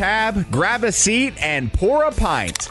tab, grab a seat, and pour a pint.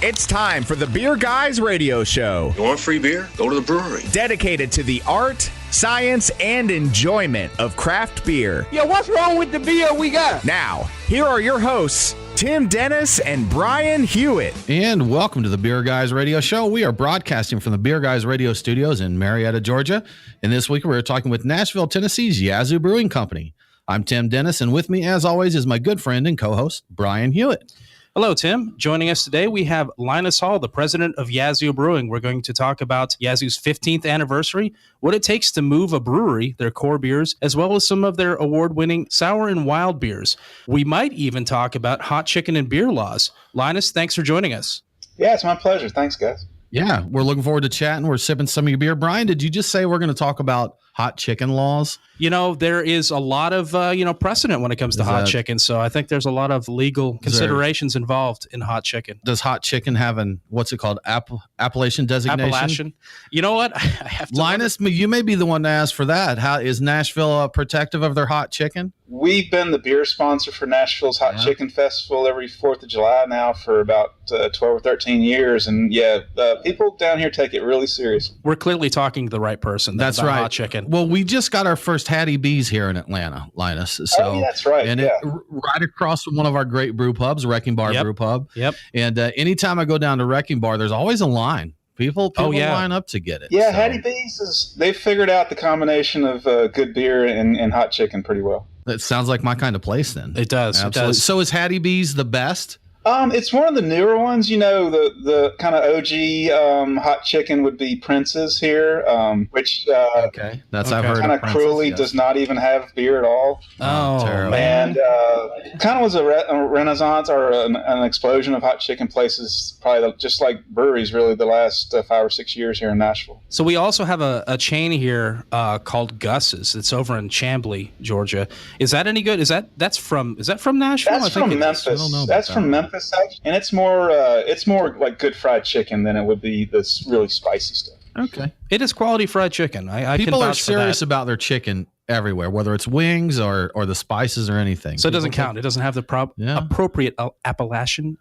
It's time for the Beer Guys Radio Show. You want free beer? Go to the brewery. Dedicated to the art, science, and enjoyment of craft beer. Yo, what's wrong with the beer we got? Now, here are your hosts, Tim Dennis and Brian Hewitt. And welcome to the Beer Guys Radio Show. We are broadcasting from the Beer Guys Radio Studios in Marietta, Georgia. And this week we're talking with Nashville, Tennessee's Yazoo Brewing Company. I'm Tim Dennis, and with me, as always, is my good friend and co-host, Brian Hewitt. Hello, Tim. Joining us today, we have Linus Hall, the president of Yazoo Brewing. We're going to talk about Yazoo's 15th anniversary, what it takes to move a brewery, their core beers, as well as some of their award-winning sour and wild beers. We might even talk about hot chicken and beer laws. Linus, thanks for joining us. Yeah, it's my pleasure. Thanks, guys. Yeah, we're looking forward to chatting. We're sipping some of your beer. Brian, did you just say we're going to talk about hot chicken laws? You know, there is a lot of, precedent when it comes to hot chicken. So I think there's a lot of legal considerations involved in hot chicken. Does hot chicken have what's it called? Appellation designation? Appellation. You know what? I have to Linus, you may be the one to ask for that. How is Nashville protective of their hot chicken? We've been the beer sponsor for Nashville's Hot Chicken Festival every 4th of July now for about 12 or 13 years. And people down here take it really seriously. We're clearly talking to the right person. That's right. Hot chicken. Well, we just got our first Hattie B's here in Atlanta, Linus. So, that's right. And right across from one of our great brew pubs, Wrecking Bar Brew Pub. Yep. And anytime I go down to Wrecking Bar, there's always a line. People line up to get it. Yeah, so. Hattie B's, they've figured out the combination of good beer and hot chicken pretty well. That sounds like my kind of place then. It does. Absolutely. It does. So is Hattie B's the best? It's one of the newer ones. You know, the kind of OG hot chicken would be Prince's here, which I've heard kind of cruelly does not even have beer at all. Oh, terrible. And kind of was a renaissance or an explosion of hot chicken places, probably just like breweries, really, the last 5 or 6 years here in Nashville. So we also have a chain here called Gus's. It's over in Chamblee, Georgia. Is that any good? Is that from Nashville? That's from Memphis. That's from Memphis. And it's more like good fried chicken than it would be this really spicy stuff. Okay. It is quality fried chicken. People can are serious about their chicken everywhere, whether it's wings or the spices or anything. So it doesn't count. It doesn't have the appropriate appellation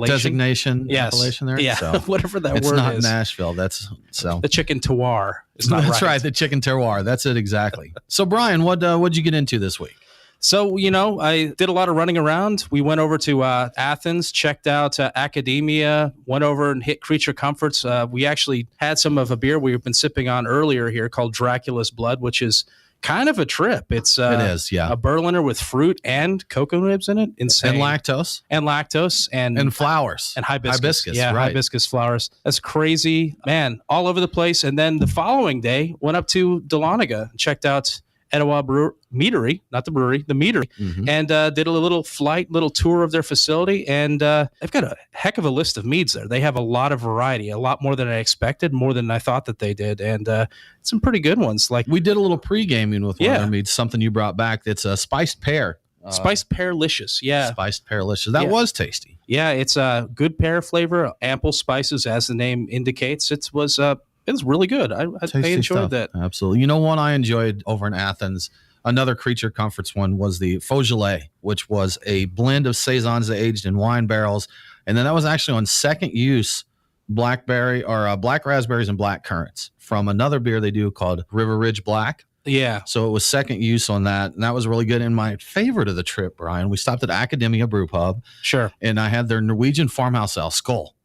designation. Yes. Appellation there. Yeah. So whatever that word is. It's not Nashville. The chicken terroir is not That's right. The chicken terroir. That's it exactly. So Brian, what'd you get into this week? So, I did a lot of running around. We went over to Athens, checked out Academia, went over and hit Creature Comforts. We actually had some of a beer we've been sipping on earlier here called Dracula's Blood, which is kind of a trip. It is, yeah. A Berliner with fruit and cocoa nibs in it. Insane. And lactose. And flowers. And hibiscus. Yeah, right. Hibiscus flowers. That's crazy. Man, all over the place. And then the following day, went up to Dahlonega, checked out Etowah Meadery, not the brewery, the meadery, and did a little tour of their facility. And they've got a heck of a list of meads there. They have a lot of variety, a lot more than I expected, more than I thought that they did, and some pretty good ones. Like we did a little pre-gaming with one of their meads, something you brought back. That's a spiced pear. Spiced pearlicious, yeah. Spiced pearlicious. That was tasty. Yeah, it's a good pear flavor, ample spices, as the name indicates. It was really good. I enjoyed that. Absolutely. You know, one I enjoyed over in Athens, another Creature Comforts one, was the Beaujolais, which was a blend of saisons aged in wine barrels. And then that was actually on second use black raspberries and black currants from another beer they do called River Ridge Black. Yeah. So it was second use on that. And that was really good. And my favorite of the trip, Brian, we stopped at Academia Brew Pub. Sure. And I had their Norwegian farmhouse ale, Skull,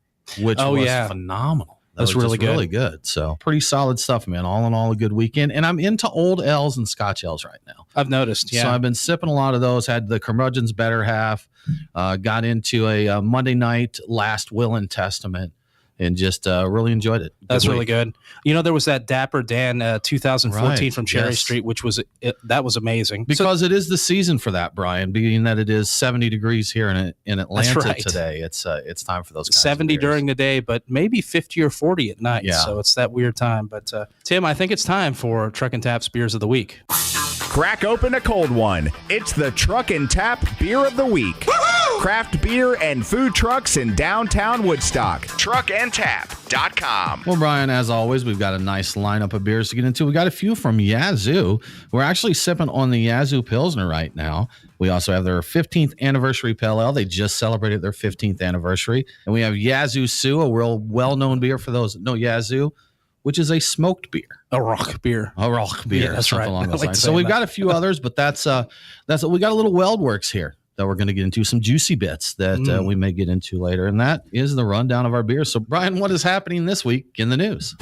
which was phenomenal. That's really good. Really good. So pretty solid stuff, man. All in all, a good weekend. And I'm into old ales and Scotch ales right now. I've noticed. Yeah. So I've been sipping a lot of those. Had the Curmudgeon's Better Half. Got into a Monday night Last Will and Testament. And just really enjoyed it. That's really good. You know, there was that Dapper Dan 2014 from Cherry Street, which was that was amazing. Because it is the season for that, Brian, being that it is 70 degrees here in Atlanta today. It's time for those kinds 70 of beers. during the day, but maybe 50 or 40 at night. Yeah. So it's that weird time. But Tim, I think it's time for Truck and Tap's Beers of the Week. Crack open a cold one. It's the Truck and Tap Beer of the Week. Woo-hoo! Craft beer and food trucks in downtown Woodstock. Truck and Tap. BeerGuysRadio.com. Well, Brian, as always, we've got a nice lineup of beers to get into. We got a few from Yazoo. We're actually sipping on the Yazoo Pilsner right now. We also have their 15th anniversary Pale Ale. They just celebrated their 15th anniversary. And we have Yazoo Sioux, a real well-known beer for those that know Yazoo, which is a smoked beer. A rock beer. A rock beer. Yeah, that's something right. along those I like lines. So saying we've that. got a few others, but that's we got a little Weldworks here that we're going to get into, some juicy bits that we may get into later. And that is the rundown of our beer. So, Brian, what is happening this week in the news?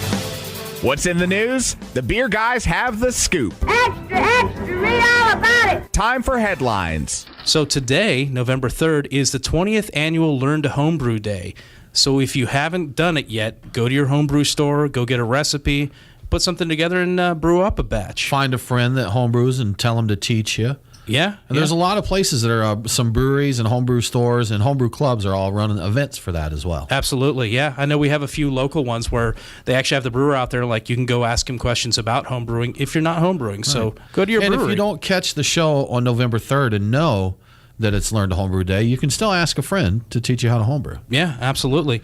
What's in the news? The beer guys have the scoop. Extra, extra, read all about it. Time for headlines. So today, November 3rd, is the 20th annual Learn to Homebrew Day. So if you haven't done it yet, go to your homebrew store, go get a recipe, put something together and brew up a batch. Find a friend that homebrews and tell them to teach you. Yeah. And there's a lot of places that are some breweries and homebrew stores and homebrew clubs are all running events for that as well. Absolutely, yeah. I know we have a few local ones where they actually have the brewer out there, like you can go ask him questions about homebrewing if you're not homebrewing. So go to your brewery. And if you don't catch the show on November 3rd and know that it's Learn to Homebrew Day, you can still ask a friend to teach you how to homebrew. Yeah, absolutely.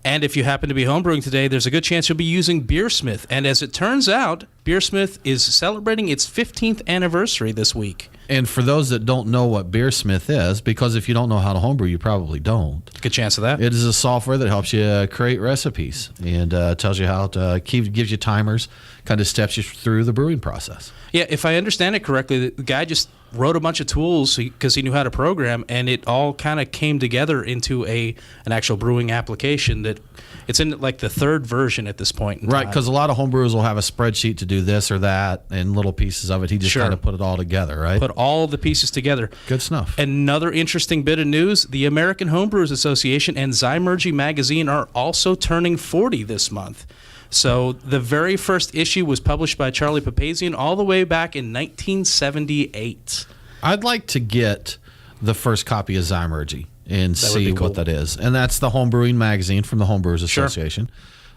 And if you happen to be homebrewing today, there's a good chance you'll be using Beersmith. And as it turns out, Beersmith is celebrating its 15th anniversary this week. And for those that don't know what Beersmith is, because if you don't know how to homebrew, you probably don't. Good chance of that. It is a software that helps you create recipes and tells you how to gives you timers, kind of steps you through the brewing process. Yeah, if I understand it correctly, the guy just wrote a bunch of tools because he knew how to program, and it all kind of came together into an actual brewing application that it's in like the third version at this point in Right, time. because a lot of homebrewers will have a spreadsheet to do this or that and little pieces of it. He just Sure. kind of put it all together, right? Put all the pieces together. Good stuff. Another interesting bit of news, the American Homebrewers Association and Zymergy magazine are also turning 40 this month. So the very first issue was published by Charlie Papazian all the way back in 1978. I'd like to get the first copy of Zymergy and That would see be cool. what that is. And that's the homebrewing magazine from the Homebrewers Sure. Association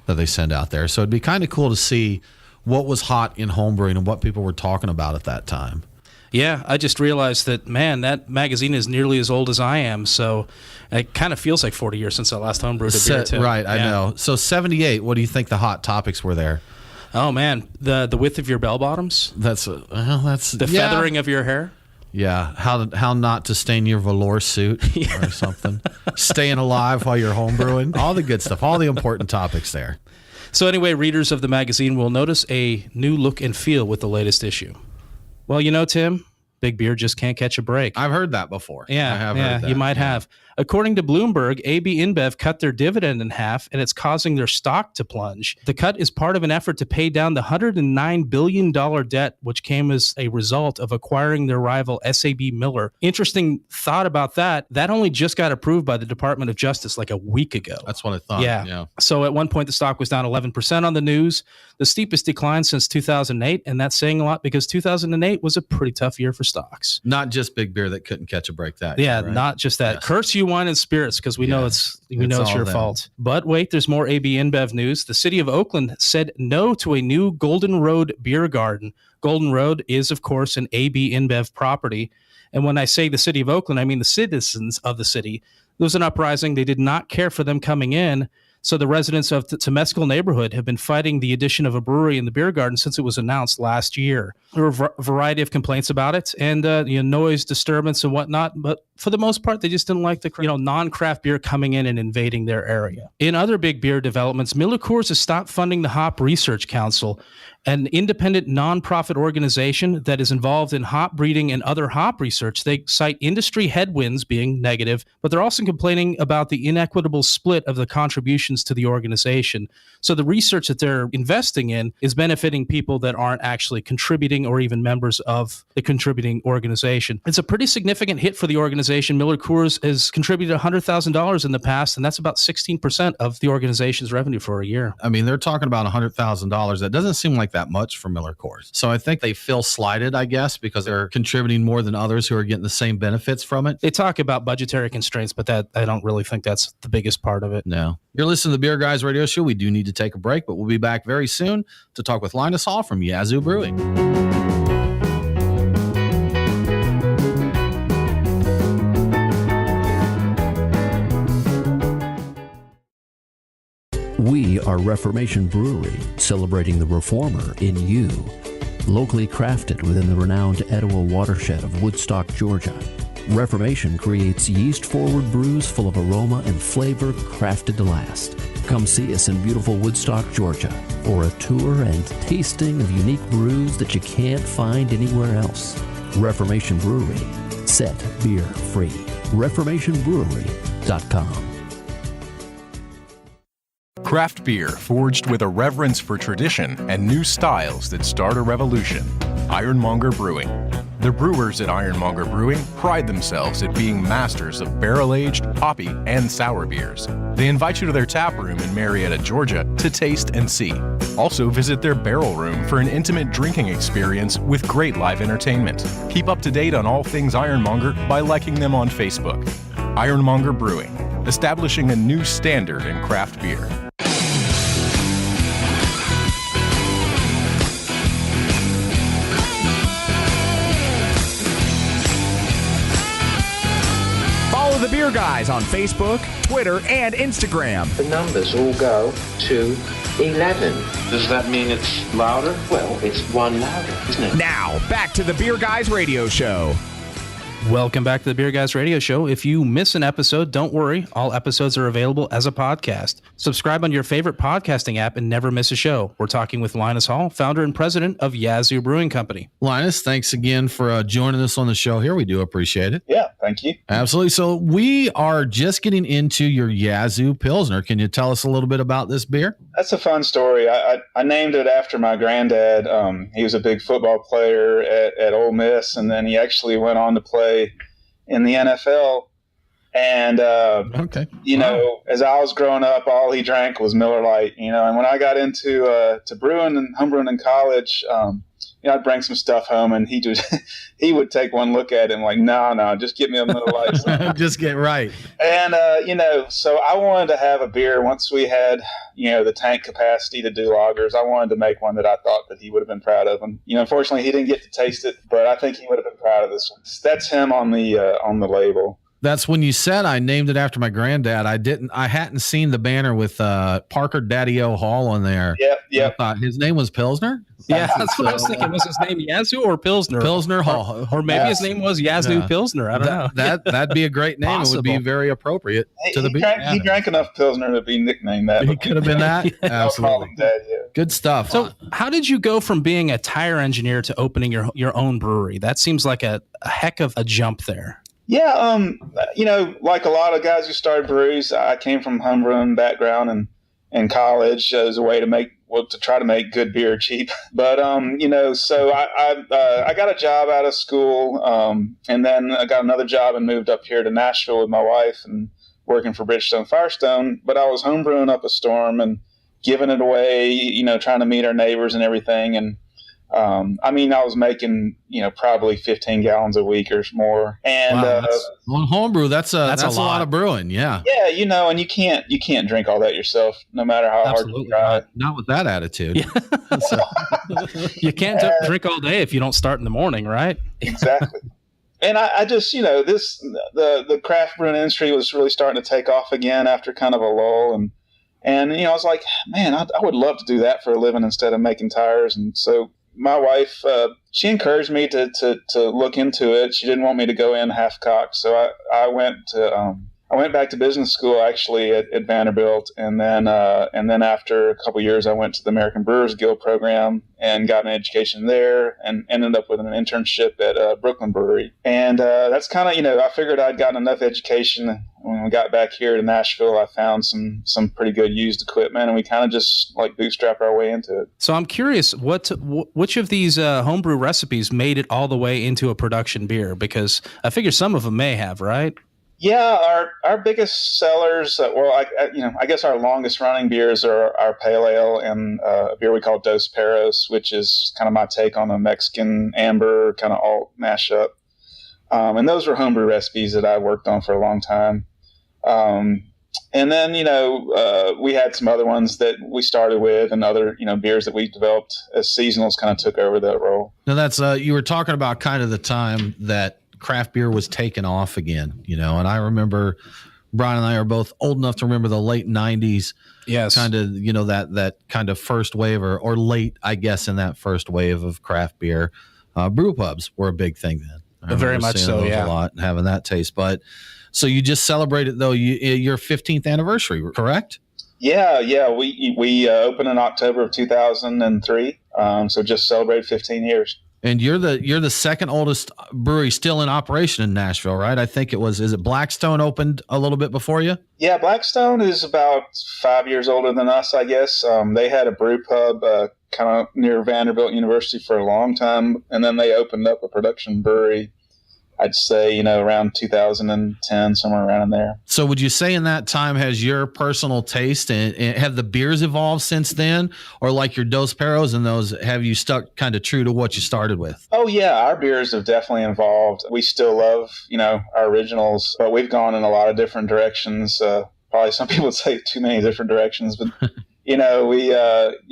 that they send out there. So it'd be kind of cool to see what was hot in homebrewing and what people were talking about at that time. Yeah, I just realized that, man, that magazine is nearly as old as I am. So it kind of feels like 40 years since I last homebrewed a beer, too. Right, I Yeah. know. So 78, what do you think the hot topics were there? Oh, man, the width of your bell bottoms, That's the feathering of your hair. Yeah, how not to stain your velour suit or something. Staying alive while you're homebrewing. All the good stuff. All the important topics there. So anyway, readers of the magazine will notice a new look and feel with the latest issue. Well, you know, Tim, big beer just can't catch a break. I've heard that before. Yeah, I have yeah, heard that. you might Yeah. have. According to Bloomberg, AB InBev cut their dividend in half, and it's causing their stock to plunge. The cut is part of an effort to pay down the $109 billion debt, which came as a result of acquiring their rival SAB Miller. Interesting thought about that. That only just got approved by the Department of Justice like a week ago. That's what I thought. Yeah. So at one point, the stock was down 11% on the news, the steepest decline since 2008. And that's saying a lot because 2008 was a pretty tough year for stocks. Not just big beer that couldn't catch a break that Yeah, year, right? not just that. Yes. Curse you, wine and spirits, because we know Yeah. it's It's all your them. fault. But wait, there's more AB InBev news. The city of Oakland said no to a new Golden Road beer garden. Golden Road is, of course, an AB InBev property. And when I say the city of Oakland, I mean the citizens of the city. There was an uprising. They did not care for them coming in. So the residents of the Temescal neighborhood have been fighting the addition of a brewery in the beer garden since it was announced last year. There were a variety of complaints about it and noise, disturbance, and whatnot. But for the most part, they just didn't like the non-craft beer coming in and invading their area. In other big beer developments, Miller Coors has stopped funding the Hop Research Council, an independent nonprofit organization that is involved in hop breeding and other hop research. They cite industry headwinds being negative, but they're also complaining about the inequitable split of the contributions to the organization. So the research that they're investing in is benefiting people that aren't actually contributing or even members of the contributing organization. It's a pretty significant hit for the organization. Miller Coors has contributed $100,000 in the past, and that's about 16% of the organization's revenue for a year. I mean, they're talking about $100,000. That doesn't seem like that much for Miller Coors. So I think they feel slighted, I guess, because they're contributing more than others who are getting the same benefits from it. They talk about budgetary constraints, but that I don't really think that's the biggest part of it. No. You're listening to the Beer Guys Radio Show. We do need to take a break, but we'll be back very soon to talk with Linus Hall from Yazoo Brewing. We are Reformation Brewery, celebrating the reformer in you. Locally crafted within the renowned Etowah watershed of Woodstock, Georgia, Reformation creates yeast-forward brews full of aroma and flavor crafted to last. Come see us in beautiful Woodstock, Georgia, for a tour and tasting of unique brews that you can't find anywhere else. Reformation Brewery, set beer free. ReformationBrewery.com. Craft beer forged with a reverence for tradition and new styles that start a revolution. Ironmonger Brewing. The brewers at Ironmonger Brewing pride themselves at being masters of barrel-aged, hoppy, and sour beers. They invite you to their tap room in Marietta, Georgia to taste and see. Also visit their barrel room for an intimate drinking experience with great live entertainment. Keep up to date on all things Ironmonger by liking them on Facebook. Ironmonger Brewing, establishing a new standard in craft beer. The Beer Guys on Facebook, Twitter, and Instagram. The numbers all go to 11. Does that mean it's louder? Well, it's one louder, isn't it? Now, back to the Beer Guys Radio Show. Welcome back to the Beer Guys Radio Show. If you miss an episode, don't worry. All episodes are available as a podcast. Subscribe on your favorite podcasting app and never miss a show. We're talking with Linus Hall, founder and president of Yazoo Brewing Company. Linus, thanks again for joining us on the show here. We do appreciate it. Yeah, thank you. Absolutely. So we are just getting into your Yazoo Pilsner. Can you tell us a little bit about this beer? That's a fun story. I named it after my granddad. He was a big football player at Ole Miss, and then he actually went on to play in the NFL. And, you know, as I was growing up, all he drank was Miller Lite, you know, and when I got into to brewing and homebrewing in college, you know, I'd bring some stuff home and he would take one look at it and like, no, just get me a Miller Lite. Just get right. And, you know, so I wanted to have a beer once we had, you know, the tank capacity to do lagers. I wanted to make one that I thought that he would have been proud of. And, you know, unfortunately he didn't get to taste it, but I think he would have been proud of this one. That's him on the label. That's when you said I named it after my granddad. I hadn't seen the banner with Parker Daddy-O Hall on there. Yep. I thought his name was Pilsner. Yeah, that's what I was thinking. Was his name Yazoo or Pilsner? Pilsner Hall. Or maybe his name was Yazoo Pilsner. I don't know. That'd be a great name. It would be very appropriate to the beer. He drank enough Pilsner to be nicknamed that. He could have been that. Absolutely. Good stuff. So how did you go from being a tire engineer to opening your own brewery? That seems like a heck of a jump there. Yeah, you know, like a lot of guys who started breweries, I came from homebrewing background and in college as a way to try to make good beer cheap. But you know, so I got a job out of school, and then I got another job and moved up here to Nashville with my wife and working for Bridgestone Firestone. But I was homebrewing up a storm and giving it away, you know, trying to meet our neighbors and everything. And I mean, I was making, you know, probably 15 gallons a week or more. And on homebrew, that's a lot of brewing. Yeah. Yeah. You know, and you can't drink all that yourself, no matter how hard you try. Not with that attitude. Yeah. You can't drink all day if you don't start in the morning, right? Exactly. And I just, you know, the craft brewing industry was really starting to take off again after kind of a lull. And you know, I was like, man, I would love to do that for a living instead of making tires. And so my wife, she encouraged me to look into it. She didn't want me to go in half-cocked. So I went back to business school actually at Vanderbilt. And then after a couple of years, I went to the American Brewers Guild program and got an education there and ended up with an internship at Brooklyn Brewery. And that's kind of, you know, I figured I'd gotten enough education. When we got back here to Nashville, I found some pretty good used equipment, and we kind of just like bootstrap our way into it. So I'm curious, which of these homebrew recipes made it all the way into a production beer? Because I figure some of them may have, right? Yeah, our biggest sellers, I guess our longest running beers are our pale ale and a beer we call Dos Perros, which is kind of my take on a Mexican amber kind of alt mashup. And those were homebrew recipes that I worked on for a long time. And then, you know, we had some other ones that we started with and other, you know, beers that we developed as seasonals kind of took over that role. Now that's, you were talking about kind of the time that craft beer was taken off again, you know, and I remember Brian and I are both old enough to remember the late 90s. Yes. Kind of, that kind of first wave or late, I guess, in that first wave of craft beer. Brew pubs were a big thing then. Very much so, those yeah. a lot and having that taste. But so you just celebrated, though, your 15th anniversary, correct? Yeah. We opened in October of 2003. So just celebrated 15 years. And you're the second oldest brewery still in operation in Nashville, right? I think is it Blackstone opened a little bit before you? Yeah, Blackstone is about 5 years older than us, I guess. They had a brew pub kind of near Vanderbilt University for a long time, and then they opened up a production brewery, I'd say, around 2010, somewhere around in there. So would you say in that time has your personal taste and have the beers evolved since then? Or like your Dos Perros and those, have you stuck kind of true to what you started with? Oh, yeah. Our beers have definitely evolved. We still love, our originals, but we've gone in a lot of different directions. Probably some people would say too many different directions, but, we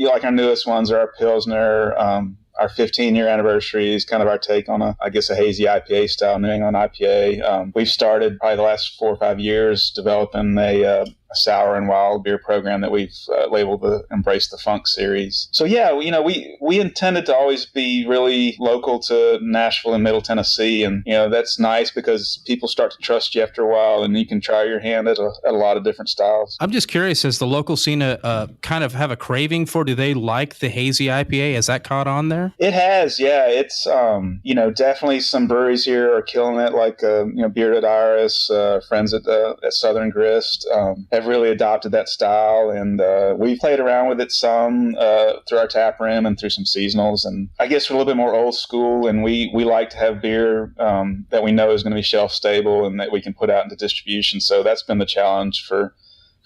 like our newest ones are our Pilsner, our 15-year anniversary is kind of our take on a hazy IPA style, New England IPA. We've started probably the last 4 or 5 years developing a sour and wild beer program that we've labeled the Embrace the Funk series. So yeah, we intended to always be really local to Nashville and Middle Tennessee, and that's nice because people start to trust you after a while, and you can try your hand at a lot of different styles. I'm just curious, has the local scene kind of have a craving for? Do they like the hazy IPA? Has that caught on there? It has, yeah. It's definitely some breweries here are killing it, like Bearded Iris, friends at Southern Grist. Have really adopted that style, and we've played around with it some through our tap room and through some seasonals, and I guess we're a little bit more old school, and we like to have beer that we know is going to be shelf stable and that we can put out into distribution. So that's been the challenge for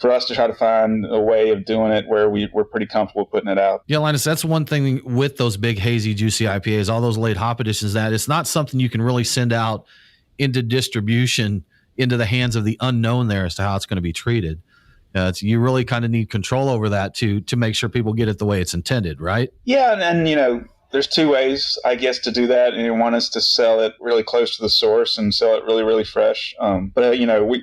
us to try to find a way of doing it where we're pretty comfortable putting it out. Yeah, Linus, that's one thing with those big hazy juicy IPAs, all those late hop editions, that it's not something you can really send out into distribution into the hands of the unknown there as to how it's going to be treated. You really kind of need control over that to make sure people get it the way it's intended, right? Yeah, and there's two ways, I guess, to do that. And one is to sell it really close to the source and sell it really, really fresh. But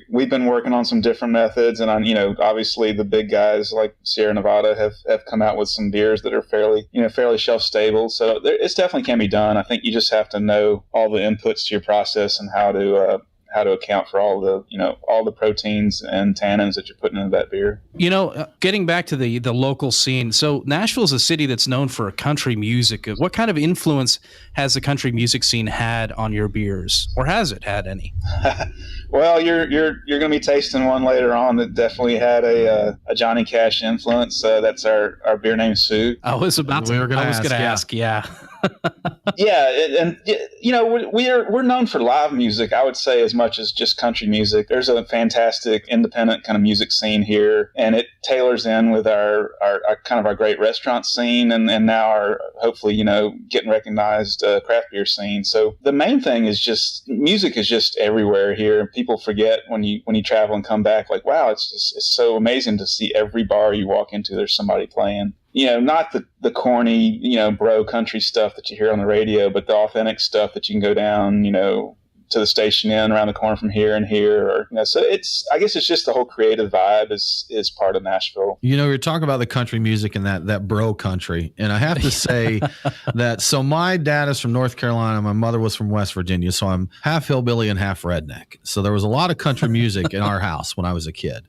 we've been working on some different methods, and obviously the big guys like Sierra Nevada have come out with some beers that are fairly shelf stable. So it definitely can be done. I think you just have to know all the inputs to your process and how to account for all the proteins and tannins that you're putting into that beer. Getting back to the local scene. So Nashville is a city that's known for country music. What kind of influence has the country music scene had on your beers, or has it had any? Well, you're going to be tasting one later on that definitely had a Johnny Cash influence. That's our beer named Sue. I was going to ask. Yeah. Yeah, and we're known for live music, I would say, as much as just country music. There's a fantastic independent kind of music scene here, and it tailors in with our kind of our great restaurant scene, and now our hopefully getting recognized craft beer scene. So the main thing is just music is just everywhere here. People forget when you travel and come back, like, wow, it's so amazing to see every bar you walk into, there's somebody playing. Not the corny, bro country stuff that you hear on the radio, but the authentic stuff that you can go down, to the station inn around the corner from here and here. So I guess it's just the whole creative vibe is part of Nashville. You're talking about the country music and that bro country. And I have to say that, so my dad is from North Carolina. My mother was from West Virginia. So I'm half hillbilly and half redneck. So there was a lot of country music in our house when I was a kid.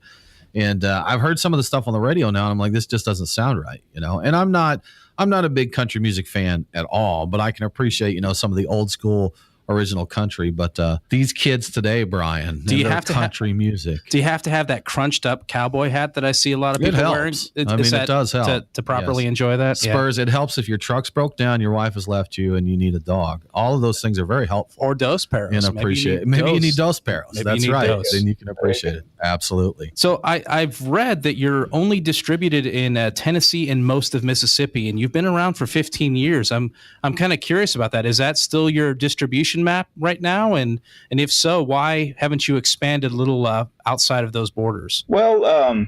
And I've heard some of the stuff on the radio now, and I'm like, this just doesn't sound right, And I'm not a big country music fan at all, but I can appreciate, some of the old school original country. But these kids today, Brian, do you have to country music? Do you have to have that crunched up cowboy hat that I see a lot of people wearing? It does help to properly enjoy that. Spurs. Yeah. It helps if your truck's broke down, your wife has left you, and you need a dog. All of those things are very helpful. Or Dos Perros. And appreciate. Maybe you need Dos Perros. That's right. Dos. Then you can appreciate it. Absolutely. So I've read that you're only distributed in Tennessee and most of Mississippi, and you've been around for 15 years. I'm kind of curious about that. Is that still your distribution map right now? And if so, why haven't you expanded a little outside of those borders? Well,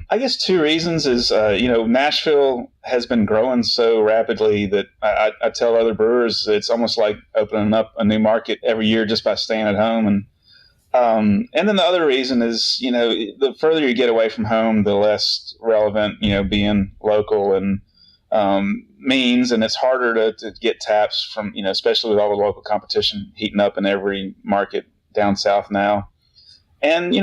I guess two reasons is, Nashville has been growing so rapidly that I tell other brewers it's almost like opening up a new market every year just by staying at home. And And then the other reason is, the further you get away from home, the less relevant, being local and means, and it's harder to get taps from, especially with all the local competition heating up in every market down south now. And,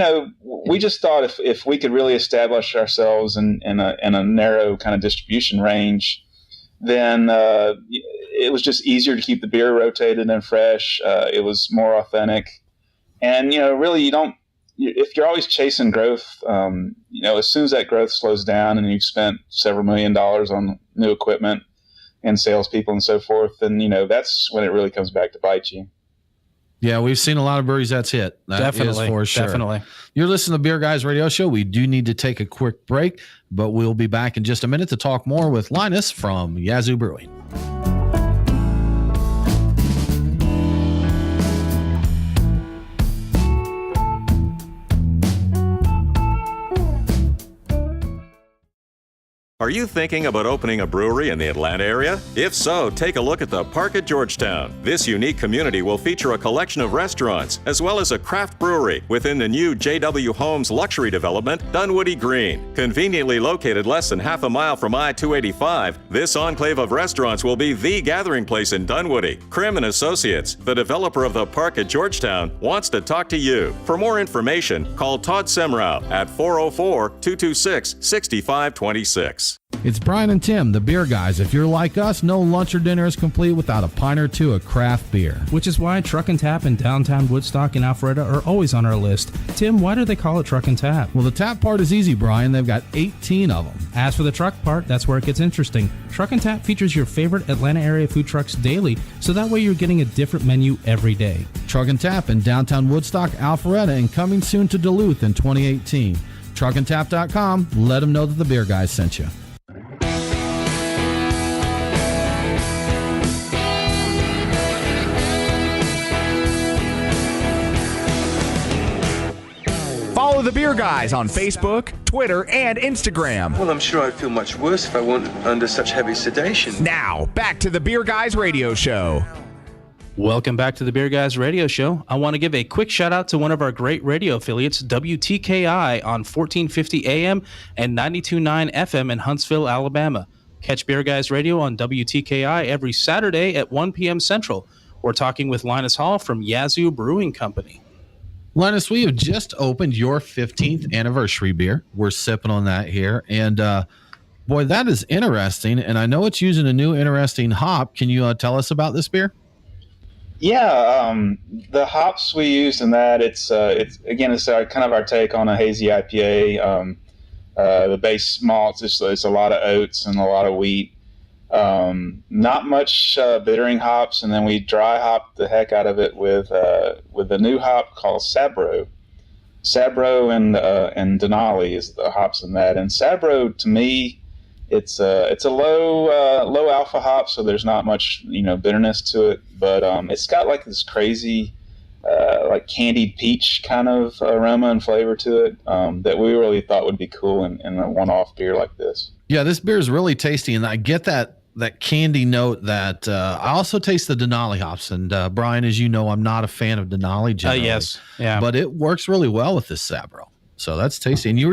we just thought if we could really establish ourselves in a narrow kind of distribution range, then it was just easier to keep the beer rotated and fresh. It was more authentic. And, really, if you're always chasing growth, as soon as that growth slows down and you've spent several $1 million on new equipment and salespeople and so forth, then, that's when it really comes back to bite you. Yeah, we've seen a lot of breweries that's hit. That Definitely, is for sure. definitely. You're listening to Beer Guys Radio Show. We do need to take a quick break, but we'll be back in just a minute to talk more with Linus from Yazoo Brewing. Are you thinking about opening a brewery in the Atlanta area? If so, take a look at the Park at Georgetown. This unique community will feature a collection of restaurants as well as a craft brewery within the new J.W. Holmes luxury development, Dunwoody Green. Conveniently located less than half a mile from I-285, this enclave of restaurants will be the gathering place in Dunwoody. Krim and Associates, the developer of the Park at Georgetown, wants to talk to you. For more information, call Todd Semrau at 404-226-6526. It's Brian and Tim, the Beer Guys. If you're like us, no lunch or dinner is complete without a pint or two of craft beer. Which is why Truck and Tap in downtown Woodstock and Alpharetta are always on our list. Tim, why do they call it Truck and Tap? Well, the tap part is easy, Brian. They've got 18 of them. As for the truck part, that's where it gets interesting. Truck and Tap features your favorite Atlanta area food trucks daily, so that way you're getting a different menu every day. Truck and Tap in downtown Woodstock, Alpharetta, and coming soon to Duluth in 2018. Truckandtap.com. Let them know that the Beer Guys sent you. Follow the Beer Guys on Facebook, Twitter, and Instagram. Well, I'm sure I'd feel much worse if I weren't under such heavy sedation. Now, back to the Beer Guys Radio Show. Welcome back to the Beer Guys Radio Show. I want to give a quick shout out to one of our great radio affiliates, WTKI, on 1450 AM and 92.9 FM in Huntsville, Alabama. Catch Beer Guys Radio on WTKI every Saturday at 1 p.m. Central. We're talking with Linus Hall from Yazoo Brewing Company. Linus, we have just opened your 15th anniversary beer. We're sipping on that here. And, boy, that is interesting. And I know it's using a new interesting hop. Can you tell us about this beer? Yeah, the hops we used in that, it's kind of our take on a hazy IPA. The base malts, it's a lot of oats and a lot of wheat. Not much bittering hops, and then we dry hop the heck out of it with a new hop called Sabro. Sabro and Denali is the hops in that. And Sabro, to me, it's a low alpha hop, so there's not much bitterness to it, but it's got like this crazy like candied peach kind of aroma and flavor to it that we really thought would be cool in a one-off beer like this. Yeah, this beer is really tasty, and I get that candy note that I also taste the Denali hops. And Brian, as you know, I'm not a fan of Denali generally. Yes, yeah, but it works really well with this Sabro, so that's tasty. And you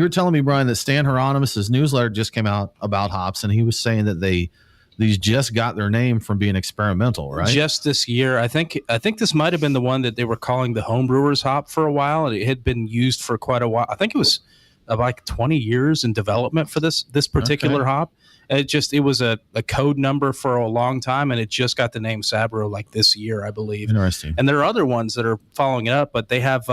were telling me, Brian, that Stan Hieronymus' newsletter just came out about hops, and he was saying that these just got their name from being experimental, right? Just this year. I think this might have been the one that they were calling the Homebrewers hop for a while, and it had been used for quite a while. I think it was like 20 years in development for this particular hop. It was a code number for a long time, and it just got the name Sabro like this year, I believe. Interesting. And there are other ones that are following it up, but they have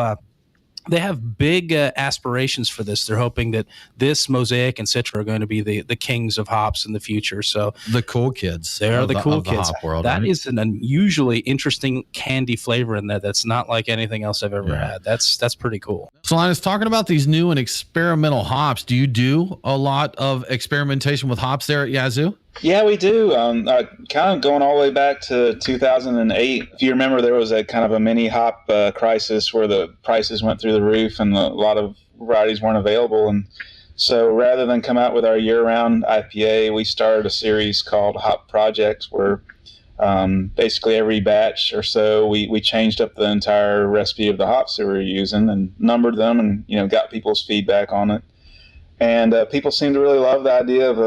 big aspirations for this. They're hoping that this, Mosaic, and Citra are going to be the kings of hops in the future. So the cool kids. They are the cool kids. Hop world, that right? is an unusually interesting candy flavor in there. That's not like anything else I've ever had. That's pretty cool. So Linus, talking about these new and experimental hops, do you do a lot of experimentation with hops there at Yazoo? Yeah, we do. Kind of going all the way back to 2008. If you remember, there was a kind of a mini hop crisis where the prices went through the roof and a lot of varieties weren't available. And so rather than come out with our year-round IPA, we started a series called Hop Projects where Basically every batch or so, we changed up the entire recipe of the hops that we were using and numbered them, and got people's feedback on it. And people seem to really love the idea of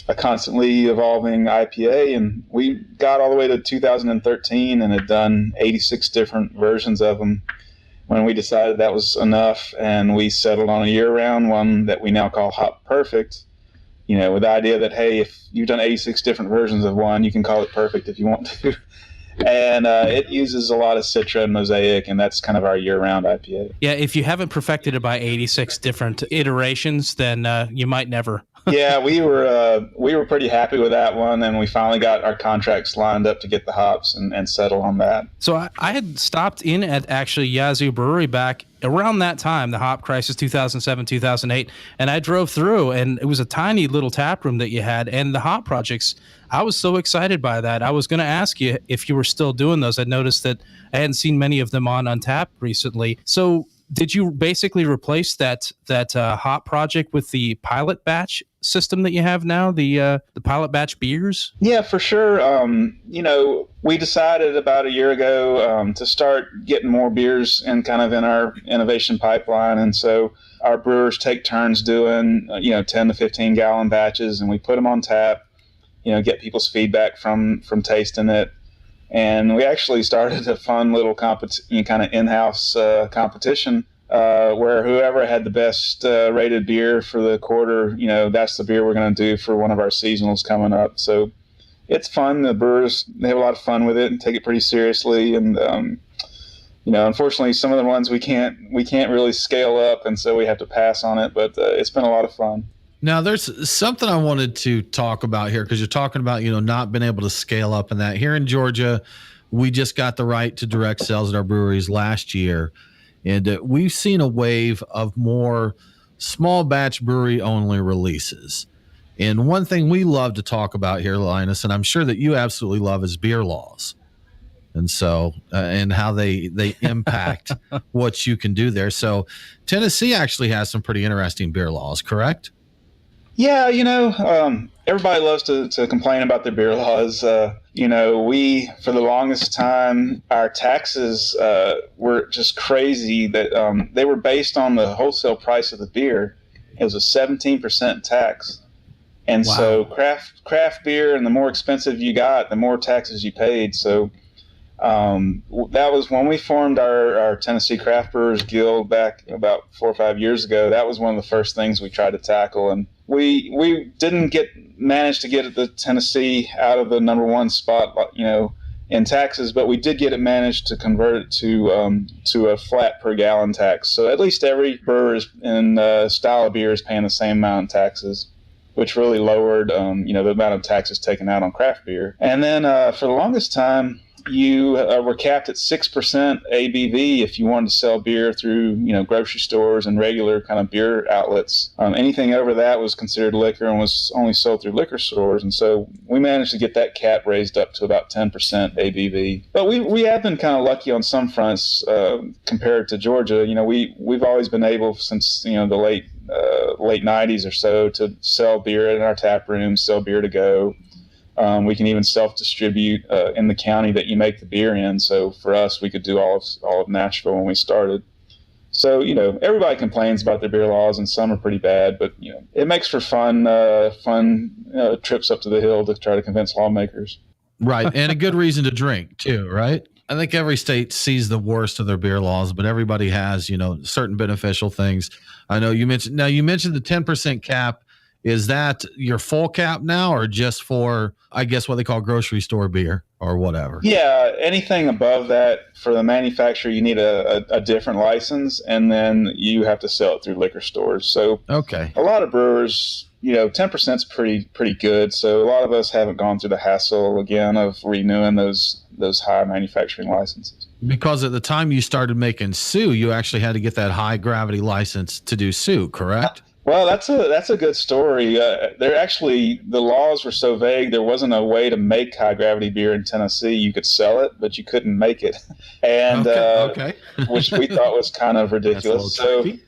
a constantly evolving IPA. And we got all the way to 2013 and had done 86 different versions of them when we decided that was enough, and we settled on a year-round one that we now call Hop Perfect. With the idea that, hey, if you've done 86 different versions of one, you can call it perfect if you want to. And it uses a lot of Citra and Mosaic, and that's kind of our year-round IPA. Yeah, if you haven't perfected it by 86 different iterations, then you might never. Yeah, we were pretty happy with that one, and we finally got our contracts lined up to get the hops and settle on that. So I had stopped in at actually Yazoo Brewery back around that time, the hop crisis, 2007, 2008, and I drove through, and it was a tiny little tap room that you had, and the hop projects, I was so excited by that. I was going to ask you if you were still doing those. I noticed that I hadn't seen many of them on Untappd recently. So did you basically replace that hop project with the pilot batch system that you have now, the pilot batch beers? Yeah, for sure. We decided about a year ago to start getting more beers in our innovation pipeline, and so our brewers take turns doing 10 to 15 gallon batches, and we put them on tap. Get people's feedback from tasting it. And we actually started a fun little kind of in-house competition where whoever had the best rated beer for the quarter, that's the beer we're going to do for one of our seasonals coming up. So it's fun. The brewers, they have a lot of fun with it and take it pretty seriously. And unfortunately, some of the ones we can't really scale up, and so we have to pass on it. But it's been a lot of fun. Now, there's something I wanted to talk about here, because you're talking about, not being able to scale up in that. Here in Georgia, we just got the right to direct sales at our breweries last year, and we've seen a wave of more small batch brewery only releases. And one thing we love to talk about here, Linus, and I'm sure that you absolutely love, is beer laws. And so, and how they impact what you can do there. So Tennessee actually has some pretty interesting beer laws, correct? Yeah, everybody loves to complain about their beer laws. We, for the longest time, our taxes were just crazy. That they were based on the wholesale price of the beer. It was a 17% tax. And wow. So craft beer, and the more expensive you got, the more taxes you paid. So that was when we formed our Tennessee Craft Brewers Guild back about 4 or 5 years ago. That was one of the first things we tried to tackle, and we didn't manage to get the Tennessee out of the number one spot, in taxes, but we did get it managed to convert it to a flat per gallon tax. So at least every brewer in style of beer is paying the same amount in taxes, which really lowered the amount of taxes taken out on craft beer. And then for the longest time, you were capped at 6% ABV if you wanted to sell beer through, grocery stores and regular kind of beer outlets. Anything over that was considered liquor and was only sold through liquor stores. And so we managed to get that cap raised up to about 10% ABV. But we have been kind of lucky on some fronts compared to Georgia. We've always been able, since the late 90s or so, to sell beer in our tap rooms, sell beer to go. We can even self-distribute in the county that you make the beer in. So for us, we could do all of Nashville when we started. So, everybody complains about their beer laws, and some are pretty bad, but, it makes for fun trips up to the Hill to try to convince lawmakers. Right. And a good reason to drink too, right? I think every state sees the worst of their beer laws, but everybody has, certain beneficial things. I know you mentioned the 10% cap. Is that your full cap now, or just for, I guess, what they call grocery store beer or whatever? Yeah, anything above that, for the manufacturer, you need a different license, and then you have to sell it through liquor stores. So okay, a lot of brewers, 10% is pretty good. So a lot of us haven't gone through the hassle again of renewing those high manufacturing licenses. Because at the time you started making Sue, you actually had to get that high gravity license to do Sue, correct? Well, that's a good story. The laws were so vague. There wasn't a way to make high gravity beer in Tennessee. You could sell it, but you couldn't make it, and which we thought was kind of ridiculous.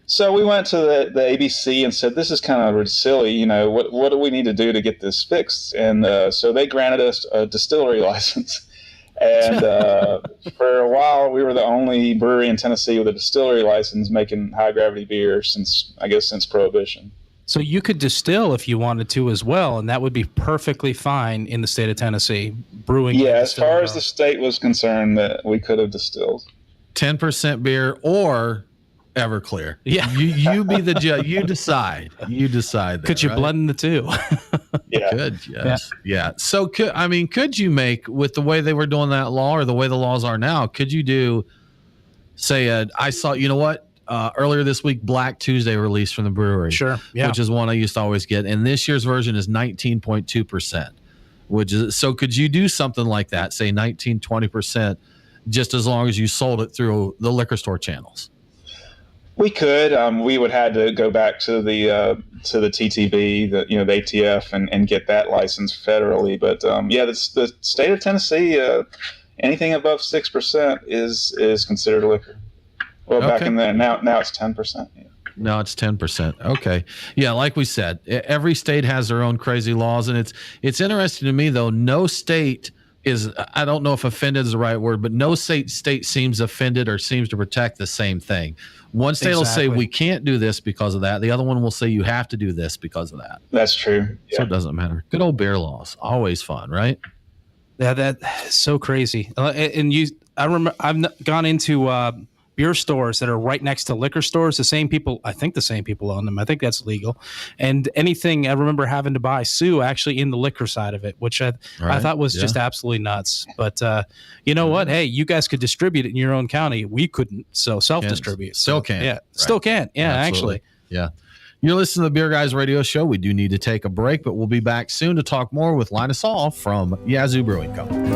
So we went to the ABC and said, "This is kind of silly. You know, what do we need to do to get this fixed?" And so they granted us a distillery license. And for a while, we were the only brewery in Tennessee with a distillery license making high gravity beer since Prohibition. So you could distill if you wanted to as well, and that would be perfectly fine in the state of Tennessee. Brewing. Yeah, as far as the state was concerned, that we could have distilled 10% beer or Everclear. Yeah, you be the judge. You decide. Could you blend the two? Yeah. Good. Yes. Yeah. So could you make, with the way they were doing that law or the way the laws are now, could you do, say, I saw, you know what, earlier this week, Black Tuesday release from the brewery. Sure. Yeah. Which is one I used to always get. And this year's version is 19.2%, which is, so could you do something like that, say 20%, just as long as you sold it through the liquor store channels? We could. We would have to go back to the TTB, the ATF, and get that license federally. But the state of Tennessee, anything above 6% is considered liquor. Well, back in there, now it's 10%. Yeah. Now it's 10%. Okay. Yeah, like we said, every state has their own crazy laws, and it's interesting to me though. No state is, I don't know if offended is the right word, but no state seems offended or seems to protect the same thing. One state will say we can't do this because of that. The other one will say you have to do this because of that. That's true. So it doesn't matter. Good old beer laws. Always fun, right? Yeah, that's so crazy. And I remember I've gone into beer stores that are right next to liquor stores. I think the same people own them. I think that's legal. And anything, I remember having to buy Sue actually in the liquor side of it, which I thought was just absolutely nuts. But you know what? Hey, you guys could distribute it in your own county. We couldn't. So self-distribute. Still can. Yeah, still can. Yeah, absolutely. Actually. Yeah. You're listening to the Beer Guys Radio Show. We do need to take a break, but we'll be back soon to talk more with Linus Hall from Yazoo Brewing Company.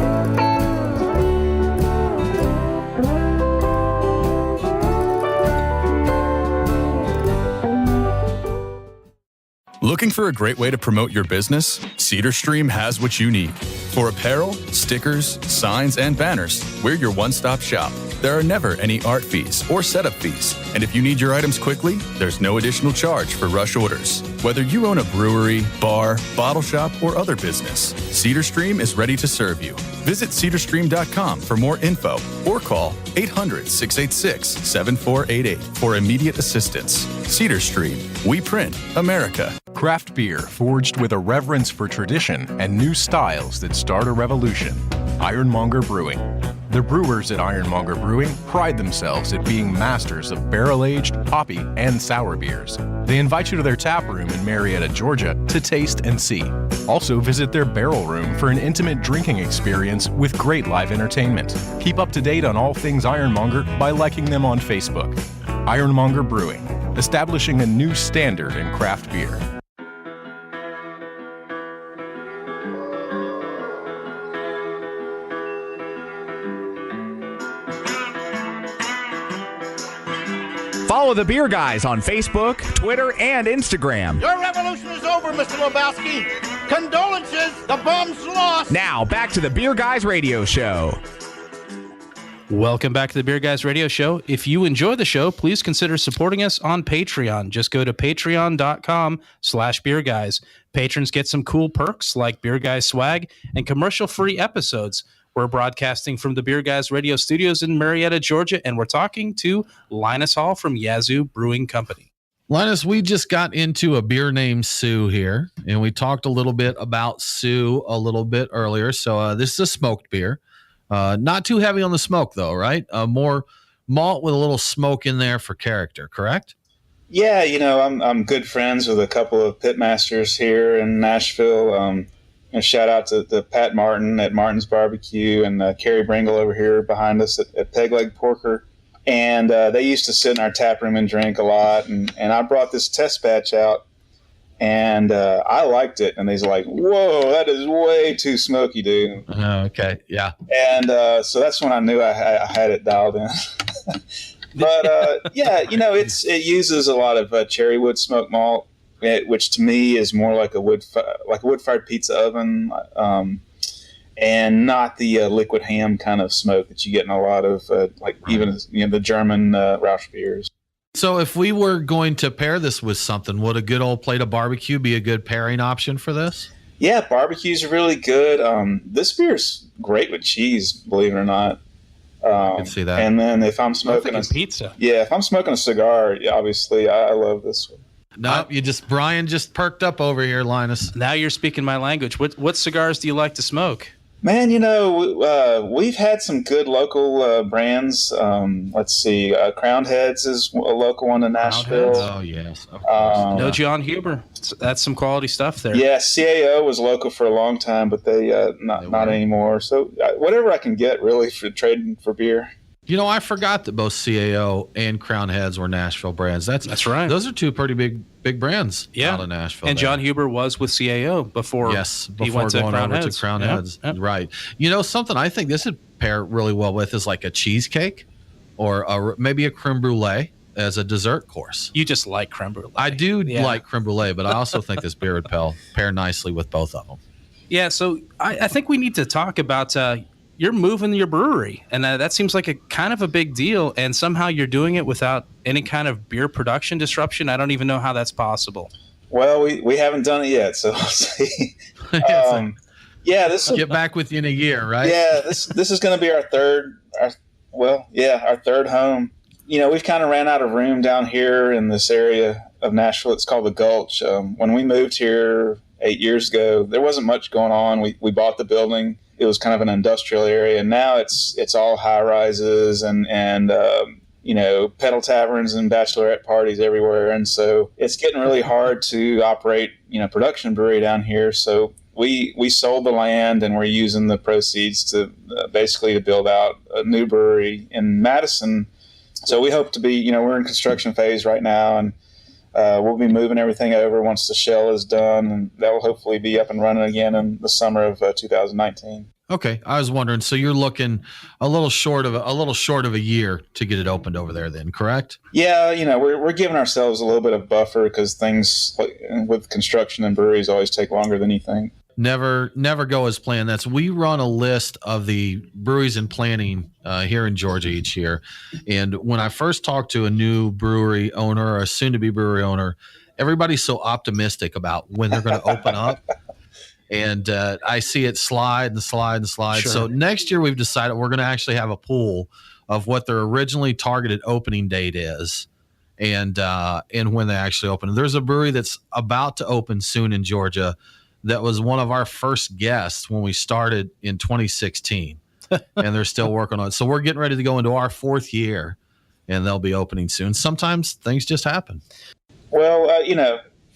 Looking for a great way to promote your business? CedarStream has what you need. For apparel, stickers, signs, and banners, we're your one-stop shop. There are never any art fees or setup fees. And if you need your items quickly, there's no additional charge for rush orders. Whether you own a brewery, bar, bottle shop, or other business, CedarStream is ready to serve you. Visit cedarstream.com for more info or call 800-686-7488 for immediate assistance. CedarStream. We print America. Craft beer forged with a reverence for tradition and new styles that start a revolution. Ironmonger Brewing. The brewers at Ironmonger Brewing pride themselves at being masters of barrel-aged, hoppy, and sour beers. They invite you to their tap room in Marietta, Georgia to taste and see. Also visit their barrel room for an intimate drinking experience with great live entertainment. Keep up to date on all things Ironmonger by liking them on Facebook. Ironmonger Brewing, establishing a new standard in craft beer. Follow the Beer Guys on Facebook, Twitter, and Instagram. Your revolution is over, Mr. Lebowski. Condolences, the bum's lost. Now, back to the Beer Guys Radio Show. Welcome back to the Beer Guys Radio Show. If you enjoy the show, please consider supporting us on Patreon. Just go to patreon.com/beerguys. Patrons get some cool perks like Beer Guys swag and commercial-free episodes. We're broadcasting from the Beer Guys Radio Studios in Marietta, Georgia, and we're talking to Linus Hall from Yazoo Brewing Company. Linus, we just got into a beer named Sue here, and we talked a little bit about Sue a little bit earlier. So this is a smoked beer. Not too heavy on the smoke, though, right? More malt with a little smoke in there for character, correct? Yeah, I'm good friends with a couple of pitmasters here in Nashville. Shout out to Pat Martin at Martin's Barbecue and Carrie Bringle over here behind us at Peg Leg Porker. And they used to sit in our tap room and drink a lot. And I brought this test batch out, and I liked it. And they's like, whoa, that is way too smoky, dude. Okay, yeah. And so that's when I knew I had it dialed in. But, it uses a lot of cherry wood smoked malt. which to me is more like a wood-fired pizza oven, and not the liquid ham kind of smoke that you get in a lot of even the German Rausch beers. So if we were going to pair this with something, would a good old plate of barbecue be a good pairing option for this? Yeah, barbecues are really good. This beer's great with cheese, believe it or not. I can see that. And then if I'm smoking a pizza, if I'm smoking a cigar, obviously I love this one. No, Brian just perked up over here, Linus. Now you're speaking my language. What cigars do you like to smoke? Man, we've had some good local brands. Let's see, Crowned Heads is a local one in Nashville. Oh, yes, of course. No John Huber. That's some quality stuff there. Yeah, CAO was local for a long time, but they not anymore. So whatever I can get, really, for trading for beer. I forgot that both CAO and Crowned Heads were Nashville brands. That's right. Those are two pretty big brands out of Nashville. And John Huber was with CAO before he went to Crowned Heads. To Crowned Heads. Yep. Right. Something I think this would pair really well with is like a cheesecake or maybe a creme brulee as a dessert course. You just like creme brulee. I do like creme brulee, but I also think this beer would pair nicely with both of them. Yeah, so I think we need to talk about you're moving your brewery, and that seems like a kind of a big deal, and somehow you're doing it without any kind of beer production disruption. I don't even know how that's possible. Well, we haven't done it yet, so we'll see. This get back with you in a year, right? Yeah, this is going to be our third home. We've kind of ran out of room down here in this area of Nashville. It's called the Gulch. When we moved here 8 years ago, there wasn't much going on. We bought the building. It was kind of an industrial area, and now it's all high rises and pedal taverns and bachelorette parties everywhere. And so it's getting really hard to operate, production brewery down here. So we sold the land, and we're using the proceeds to basically to build out a new brewery in Madison. So we hope to be, we're in construction phase right now, and we'll be moving everything over once the shell is done, and that will hopefully be up and running again in the summer of 2019. Okay, I was wondering. So you're looking a little short of a year to get it opened over there, then, correct? Yeah, we're giving ourselves a little bit of buffer because things with construction and breweries always take longer than you think. Never go as planned. We run a list of the breweries in planning here in Georgia each year, and when I first talk to a new brewery owner or a soon-to-be brewery owner, everybody's so optimistic about when they're going to open up. And I see it slide and slide and slide. Sure. So next year we've decided we're going to actually have a pool of what their originally targeted opening date is and when they actually open. There's a brewery that's about to open soon in Georgia that was one of our first guests when we started in 2016. And they're still working on it. So we're getting ready to go into our fourth year, and they'll be opening soon. Sometimes things just happen. Well,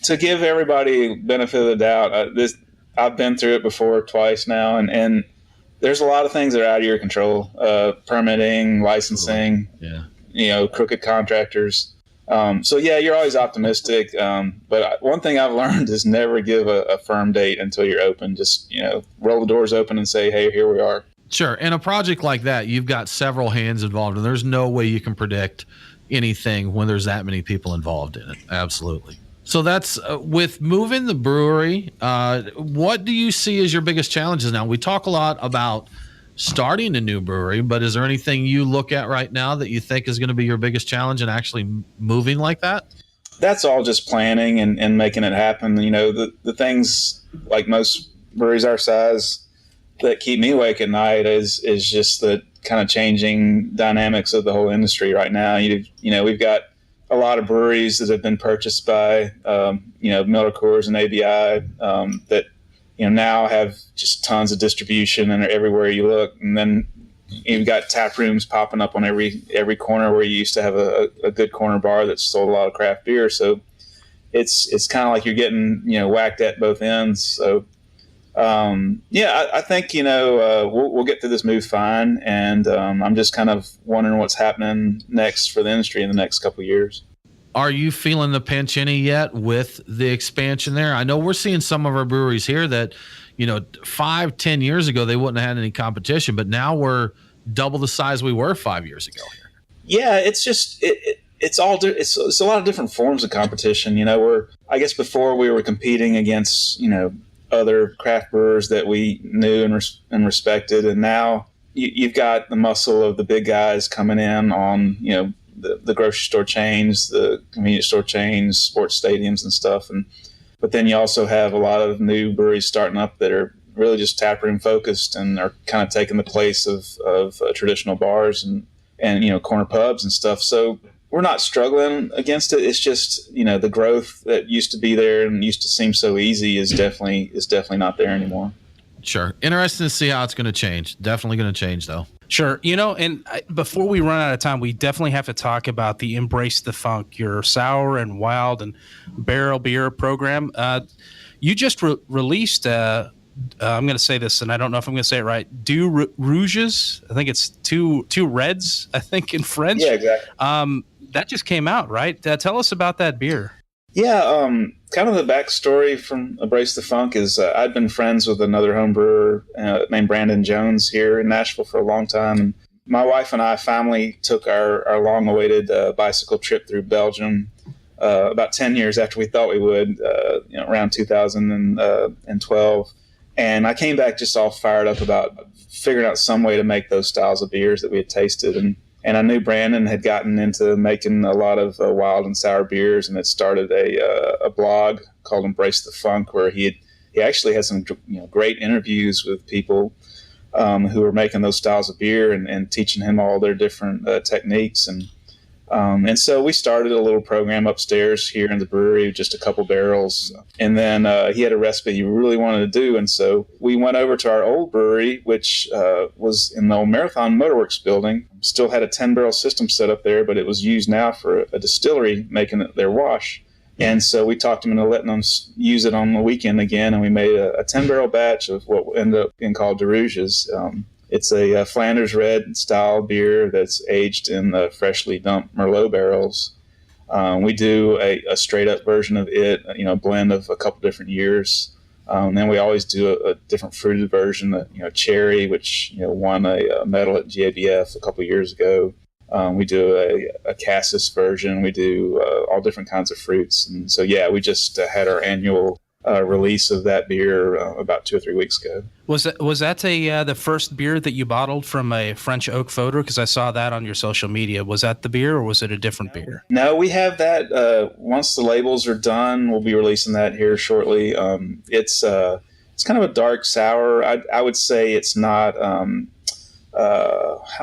to give everybody benefit of the doubt, I've been through it before twice now, and there's a lot of things that are out of your control. Permitting, licensing, crooked contractors. You're always optimistic. But one thing I've learned is never give a firm date until you're open. Just, roll the doors open and say, hey, here we are. Sure. In a project like that, you've got several hands involved, and there's no way you can predict anything when there's that many people involved in it. Absolutely. So that's with moving the brewery. What do you see as your biggest challenges now? We talk a lot about starting a new brewery, but is there anything you look at right now that you think is going to be your biggest challenge in actually moving like that? That's all just planning and making it happen. The things like most breweries our size that keep me awake at night is just the kind of changing dynamics of the whole industry right now. We've got a lot of breweries that have been purchased by, Miller Coors and ABI that, now have just tons of distribution and everywhere you look. And then you've got tap rooms popping up on every corner where you used to have a good corner bar that sold a lot of craft beer. So it's kind of like you're getting, whacked at both ends. So, I think, we'll get through this move fine. And I'm just kind of wondering what's happening next for the industry in the next couple of years. Are you feeling the pinch any yet with the expansion there? I know we're seeing some of our breweries here that, 5-10 years ago, they wouldn't have had any competition, but now we're double the size we were 5 years ago here. Yeah, it's just, it's a lot of different forms of competition. I guess before we were competing against, other craft brewers that we knew and respected. And now you've got the muscle of the big guys coming in on, the grocery store chains, the convenience store chains, sports stadiums and stuff. But then you also have a lot of new breweries starting up that are really just taproom focused and are kind of taking the place of traditional bars and corner pubs and stuff. So we're not struggling against it. It's just, the growth that used to be there and used to seem so easy is definitely not there anymore. Sure. Interesting to see how it's going to change. Definitely going to change, though. Sure. Before we run out of time, we definitely have to talk about the Embrace the Funk, your sour and wild and barrel beer program. You just released, I'm going to say this, and I don't know if I'm going to say it right, Deux Rouges. I think it's two reds, I think, in French. Yeah, exactly. That just came out, right? Tell us about that beer. Yeah, kind of the backstory from Embrace the Funk is I'd been friends with another home brewer named Brandon Jones here in Nashville for a long time. And my wife and I finally took our long-awaited bicycle trip through Belgium about 10 years after we thought we would, around 2012. And I came back just all fired up about figuring out some way to make those styles of beers that we had tasted. And I knew Brandon had gotten into making a lot of wild and sour beers and had started a blog called Embrace the Funk, where he actually had some great interviews with people who were making those styles of beer and teaching him all their different techniques. And so we started a little program upstairs here in the brewery, just a couple barrels. And then he had a recipe he really wanted to do. And so we went over to our old brewery, which was in the old Marathon Motorworks building. Still had a 10-barrel system set up there, but it was used now for a distillery making their wash. And so we talked them into letting them use it on the weekend again. And we made a 10-barrel batch of what ended up being called Deux Rouges. It's a Flanders Red style beer that's aged in the freshly dumped Merlot barrels. We do a straight up version of it, a blend of a couple different years. Then we always do a different fruited version, cherry, which won a medal at GABF a couple years ago. We do a cassis version. We do all different kinds of fruits. And so, we just had our annual release of that beer about 2 or 3 weeks ago. Was that the first beer that you bottled from a French oak photo? Because I saw that on your social media. Was that the beer, or was it a different beer? No, we have that. Once the labels are done, we'll be releasing that here shortly. It's kind of a dark sour. I would say it's not. How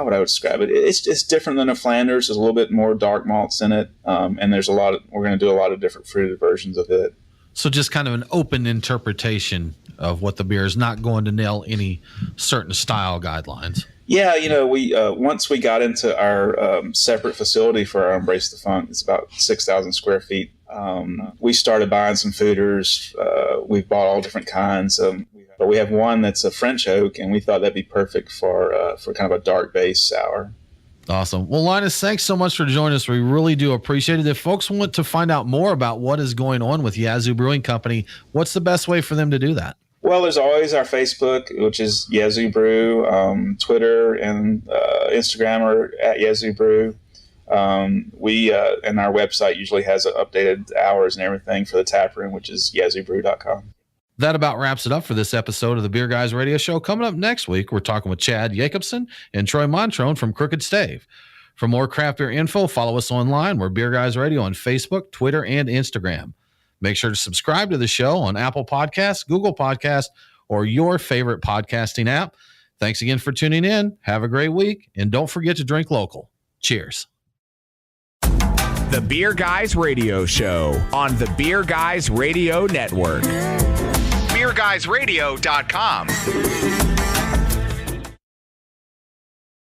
would I describe it? It's different than a Flanders. There's a little bit more dark malts in it, and there's we're going to do a lot of different fruited versions of it. So just kind of an open interpretation of what the beer is, not going to nail any certain style guidelines. Yeah, we once we got into our separate facility for our Embrace the Funk, it's about 6,000 square feet. We started buying some foeders. We've bought all different kinds. But we have one that's a French oak, and we thought that'd be perfect for kind of a dark base sour. Awesome. Well, Linus, thanks so much for joining us. We really do appreciate it. If folks want to find out more about what is going on with Yazoo Brewing Company, what's the best way for them to do that? Well, there's always our Facebook, which is Yazoo Brew, Twitter and Instagram are at Yazoo Brew. And our website usually has updated hours and everything for the tap room, which is yazoobrew.com. That about wraps it up for this episode of the Beer Guys Radio Show. Coming up next week, we're talking with Chad Jacobson and Troy Montrone from Crooked Stave. For more craft beer info, follow us online. We're Beer Guys Radio on Facebook, Twitter, and Instagram. Make sure to subscribe to the show on Apple Podcasts, Google Podcasts, or your favorite podcasting app. Thanks again for tuning in. Have a great week, and don't forget to drink local. Cheers. The Beer Guys Radio Show on the Beer Guys Radio Network. BeerGuysRadio.com.